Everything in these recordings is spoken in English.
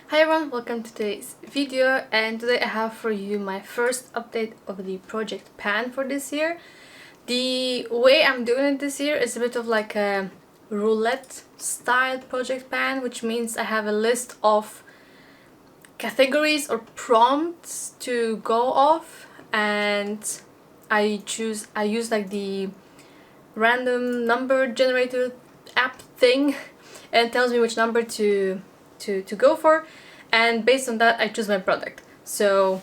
Hi everyone, welcome to today's video, and today I have for you my first update of the project pan for this year. The way I'm doing it this year is a bit of like a roulette style project pan, which means I have a list of categories or prompts to go off, and I use like the random number generator app thing and it tells me which number to go for, and based on that I choose my product. So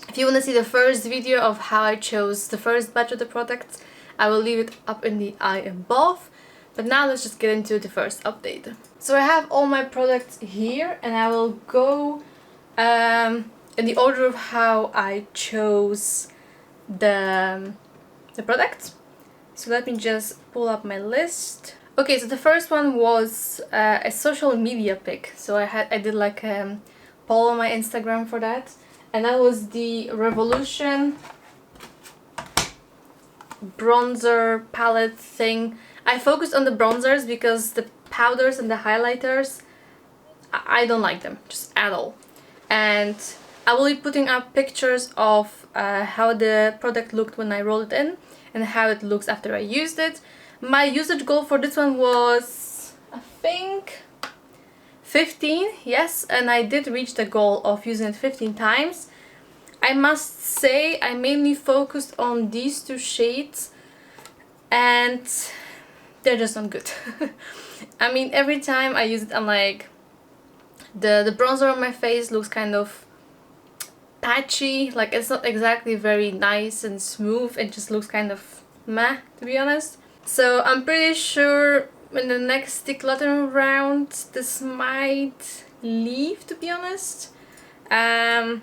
if you want to see the first video of how I chose the first batch of the products, I will leave it up in the eye above. But now let's just get into the first update. So I have all my products here and I will go in the order of how I chose the products. So let me just pull up my list. Okay, so the first one was a social media pick. So I did like a poll on my Instagram for that, and that was the Revolution bronzer palette thing. I focused on the bronzers because the powders and the highlighters, I don't like them just at all. And I will be putting up pictures of how the product looked when I rolled it in and how it looks after I used it. My usage goal for this one was, I think, 15, yes, and I did reach the goal of using it 15 times. I must say I mainly focused on these two shades and they're just not good. I mean, every time I use it I'm like, the bronzer on my face looks kind of patchy, like it's not exactly very nice and smooth, it just looks kind of meh, to be honest. So I'm pretty sure in the next decluttering round this might leave, to be honest. I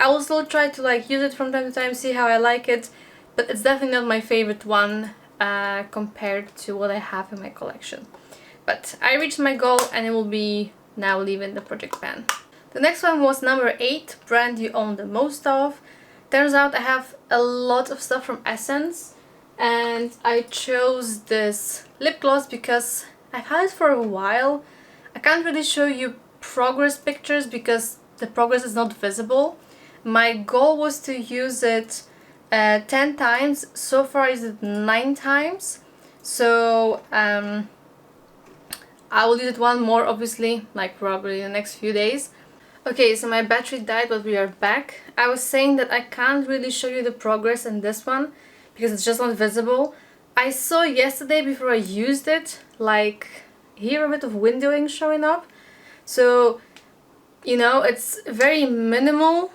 will still try to like use it from time to time, see how I like it, but it's definitely not my favorite one compared to what I have in my collection. But I reached my goal and it will be now leaving the project pan. The next one was number 8, brand you own the most of. Turns out I have a lot of stuff from Essence, and I chose this lip gloss because I've had it for a while. I can't really show you progress pictures because the progress is not visible. My goal was to use it 10 times. So far I used it 9 times. So I will use it one more, obviously, like probably in the next few days. Okay, so my battery died, but we are back. I was saying that I can't really show you the progress in this one because it's just not visible. I saw yesterday before I used it, like here a bit of windowing showing up. So, you know, it's very minimal.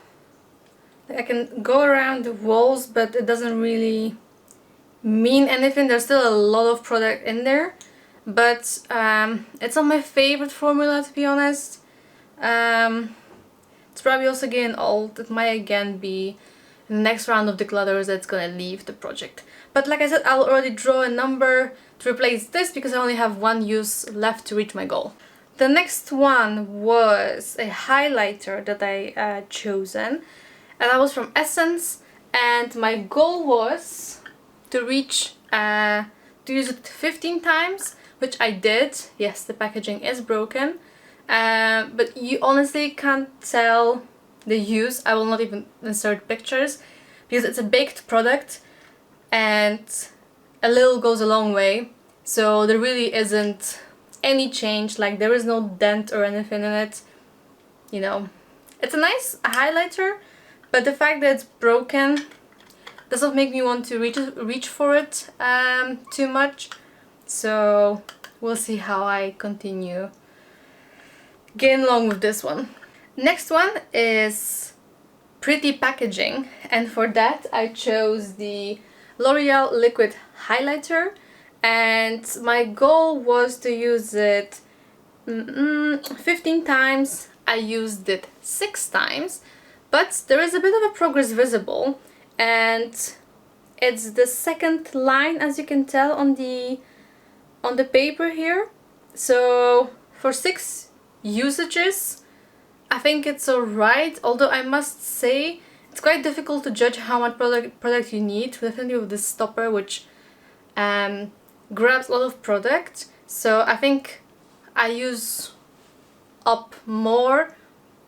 I can go around the walls, but it doesn't really mean anything. There's still a lot of product in there, but it's not my favorite formula, to be honest. It's probably also getting old. It might again be in the next round of declutters that's gonna leave the project. But like I said, I'll already draw a number to replace this because I only have one use left to reach my goal. The next one was a highlighter that I chosen, and that was from Essence, and my goal was to reach to use it 15 times, which I did. Yes, the packaging is broken, but you honestly can't tell the use. I will not even insert pictures because it's a baked product and a little goes a long way, so there really isn't any change, like there is no dent or anything in it. You know, it's a nice highlighter, but the fact that it's broken does not make me want to reach for it too much. So we'll see how I continue getting along with this one. Next one is pretty packaging, and for that I chose the L'Oreal liquid highlighter, and my goal was to use it 15 times. I used it 6 times, but there is a bit of a progress visible, and it's the second line, as you can tell on the paper here. So for 6 usages I think it's alright, although I must say it's quite difficult to judge how much product you need, definitely with this stopper, which grabs a lot of product. So I think I use up more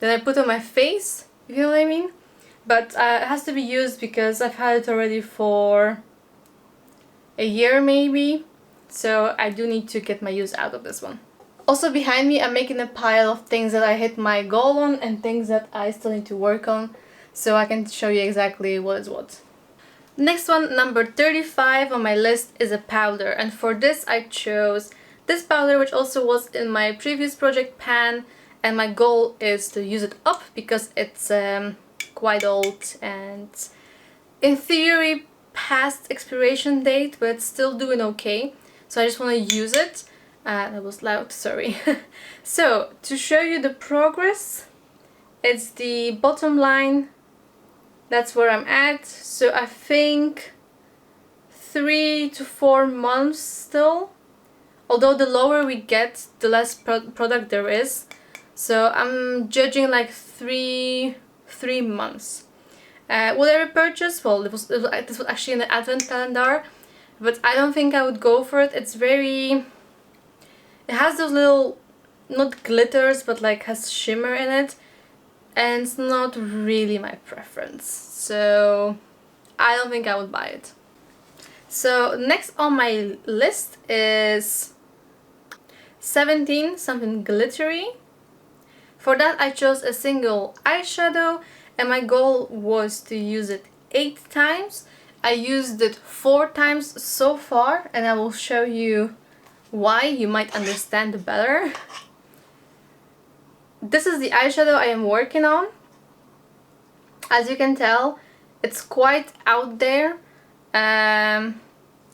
than I put on my face, if you know what I mean. But it has to be used because I've had it already for a year maybe, so I do need to get my use out of this one. Also behind me I'm making a pile of things that I hit my goal on and things that I still need to work on, so I can show you exactly what is what. Next one, number 35 on my list, is a powder, and for this I chose this powder, which also was in my previous project pan, and my goal is to use it up because it's quite old and in theory past expiration date, but it's still doing okay, so I just want to use it. That was loud, sorry. So to show you the progress, it's the bottom line, that's where I'm at. So I think 3 to 4 months still, although the lower we get the less product there is, so I'm judging like 3 months. Would I repurchase? Well, this was actually in the advent calendar, but I don't think I would go for it. It's very, it has those little, not glitters, but like has shimmer in it, and it's not really my preference, so I don't think I would buy it. So next on my list is 17, something glittery. For that I chose a single eyeshadow, and my goal was to use it 8 times. I used it 4 times so far, and I will show you why, you might understand better. This is the eyeshadow I am working on. As you can tell, it's quite out there.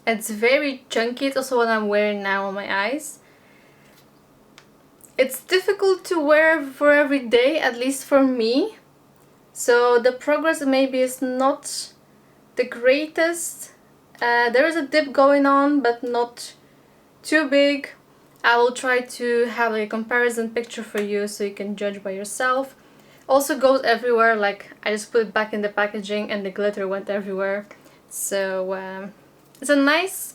It's very chunky. It's also what I'm wearing now on my eyes. It's difficult to wear for every day, at least for me. So the progress maybe is not the greatest. There is a dip going on, but not too big. I will try to have like a comparison picture for you so you can judge by yourself. Also goes everywhere, like I just put it back in the packaging and the glitter went everywhere. So it's a nice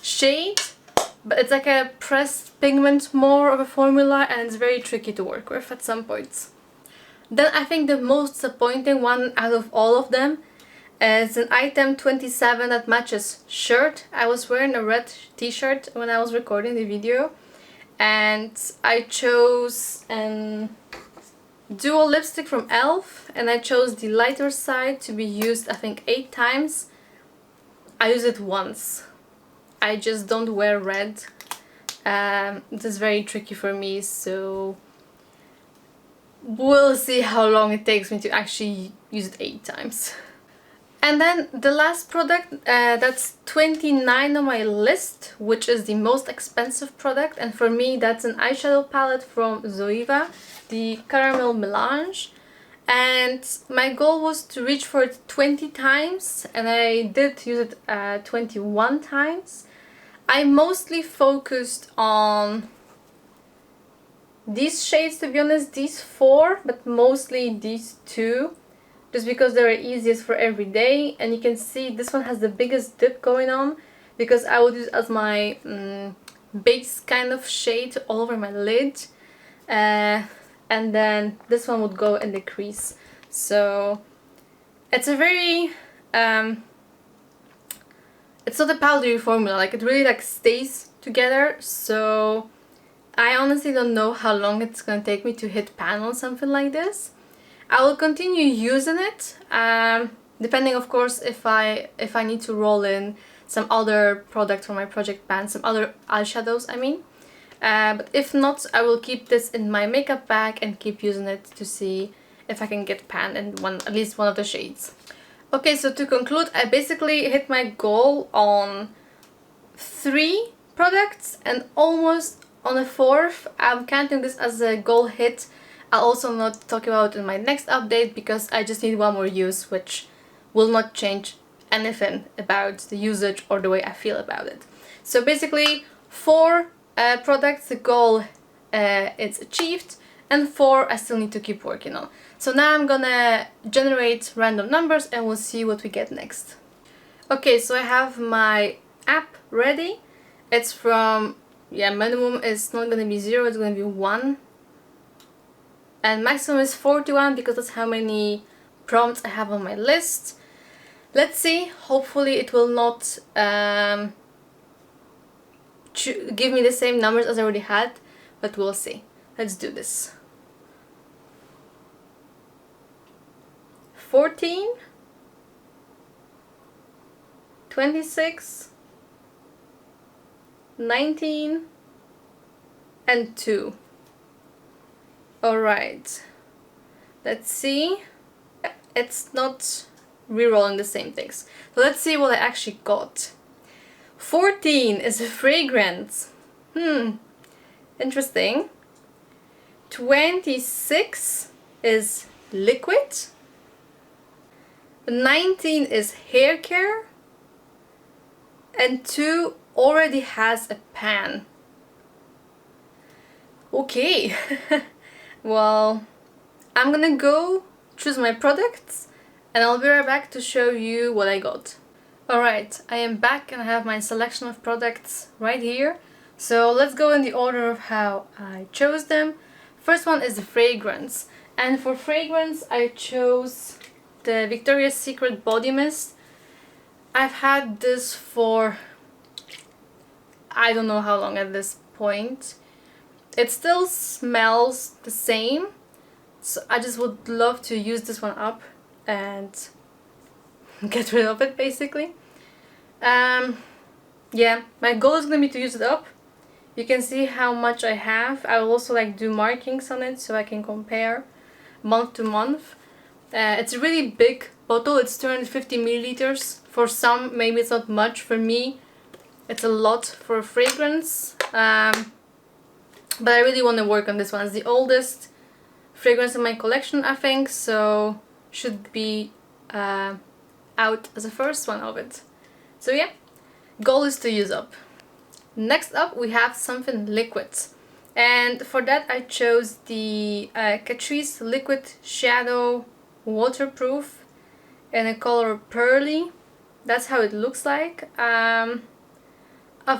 shade, but it's like a pressed pigment more of a formula, and it's very tricky to work with at some points. Then I think the most disappointing one out of all of them is an item 27 that matches shirt. I was wearing a red t-shirt when I was recording the video, and I chose an dual lipstick from e.l.f. and I chose the lighter side to be used I think 8 times. I use it once. I just don't wear red. This is very tricky for me, so we'll see how long it takes me to actually use it 8 times. And then the last product, that's 29 on my list, which is the most expensive product, and for me that's an eyeshadow palette from Zoeva, the Caramel Melange, and my goal was to reach for it 20 times, and I did use it 21 times. I mostly focused on these shades, to be honest, these 4, but mostly these 2. Just because they're easiest for every day, and you can see this one has the biggest dip going on because I would use it as my base kind of shade all over my lid, and then this one would go in the crease. So it's a very it's not a powdery formula, like it really like stays together, so I honestly don't know how long it's gonna take me to hit pan on something like this. I will continue using it, depending of course if I need to roll in some other product from my project pan, some other eyeshadows I mean. But if not, I will keep this in my makeup bag and keep using it to see if I can get pan in at least one of the shades. Okay, so to conclude, I basically hit my goal on 3 products and almost on a 4th. I'm counting this as a goal hit. I'll also not talk about it in my next update because I just need 1 more use, which will not change anything about the usage or the way I feel about it. So basically 4 products, the goal is achieved, and 4 I still need to keep working on. So now I'm gonna generate random numbers and we'll see what we get next. Okay, so I have my app ready. It's from, yeah, minimum is not gonna be 0, it's gonna be 1. and maximum is 41 because that's how many prompts I have on my list. Let's see, hopefully it will not give me the same numbers as I already had, but we'll see. Let's do this. 14, 26, 19, and 2. Alright, let's see. It's not rerolling the same things. So let's see what I actually got. 14 is a fragrance. Interesting. 26 is liquid. 19 is hair care. And 2 already has a pan. Okay. Well, I'm gonna go choose my products and I'll be right back to show you what I got. Alright, I am back and I have my selection of products right here. So let's go in the order of how I chose them. First one is the fragrance. And for fragrance I chose the Victoria's Secret Body Mist. I've had this for I don't know how long at this point. It still smells the same, so I just would love to use this one up and get rid of it basically. Yeah, my goal is going to be to use it up. You can see how much I have. I will also like do markings on it so I can compare month to month. It's a really big bottle, it's 250 milliliters. For some maybe it's not much, for me it's a lot for a fragrance. But I really want to work on this one. It's the oldest fragrance in my collection, I think, so should be out as the first one of it. So yeah, goal is to use up. Next up we have something liquid, and for that I chose the Catrice Liquid Shadow Waterproof in a color Pearly. That's how it looks like. I've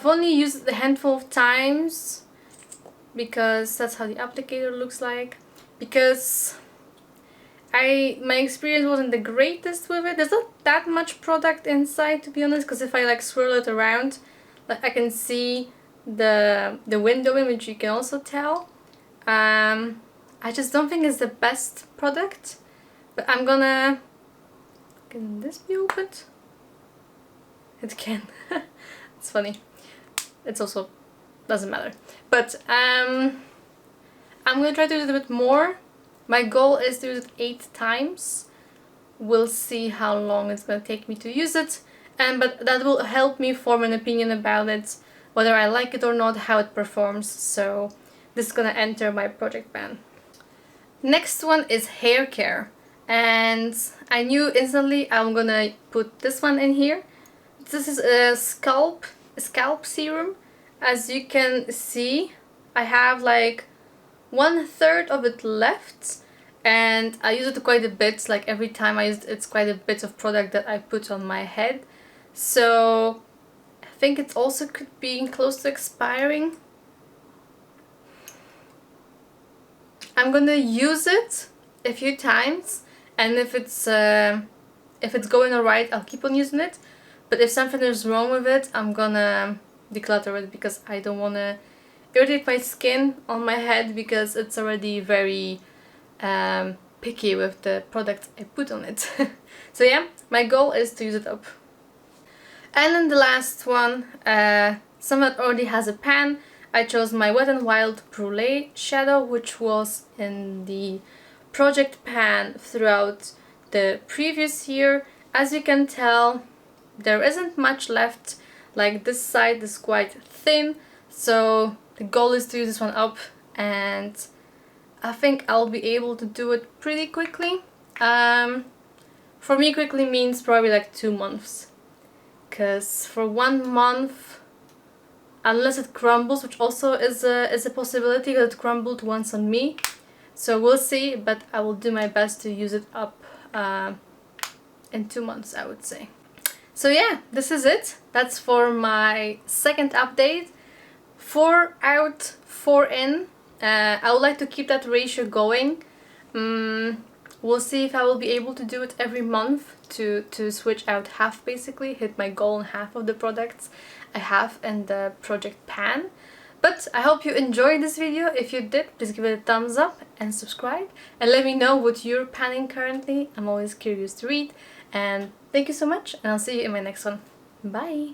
only used it a handful of times because that's how the applicator looks like, because my experience wasn't the greatest with it. There's not that much product inside, to be honest, because if I like swirl it around, like I can see the window in, which you can also tell. I just don't think it's the best product, but I'm gonna... Can this be opened? It can. It's funny. It's also doesn't matter, but I'm gonna try to use it a bit more. My goal is to use it 8 times. We'll see how long it's gonna take me to use it, but that will help me form an opinion about it, whether I like it or not, how it performs. So this is gonna enter my project ban. Next one is hair care, and I knew instantly I'm gonna put this one in here. This is a scalp serum. As you can see, I have like 1/3 of it left, and I use it quite a bit. Like every time I use it, it's quite a bit of product that I put on my head. So I think it also could be close to expiring. I'm gonna use it a few times, and if it's going alright, I'll keep on using it. But if something is wrong with it, I'm gonna declutter it, because I don't want to irritate my skin on my head, because it's already very picky with the products I put on it. So yeah, my goal is to use it up. And then the last one, some that already has a pan. I chose my Wet n Wild Brulee shadow, which was in the project pan throughout the previous year. As you can tell, there isn't much left. Like this side is quite thin, so the goal is to use this one up, and I think I'll be able to do it pretty quickly. For me, quickly means probably like 2 months, because for 1 month, unless it crumbles, which also is a possibility that it crumbled once on me, so we'll see, but I will do my best to use it up in 2 months, I would say. So yeah, this is it. That's for my second update. 4 out, 4 in. I would like to keep that ratio going. We'll see if I will be able to do it every month to switch out half, basically hit my goal in half of the products I have in the project pan. But I hope you enjoyed this video. If you did, please give it a thumbs up and subscribe, and let me know what you're panning currently. I'm always curious to read. And thank you so much, and I'll see you in my next one. Bye!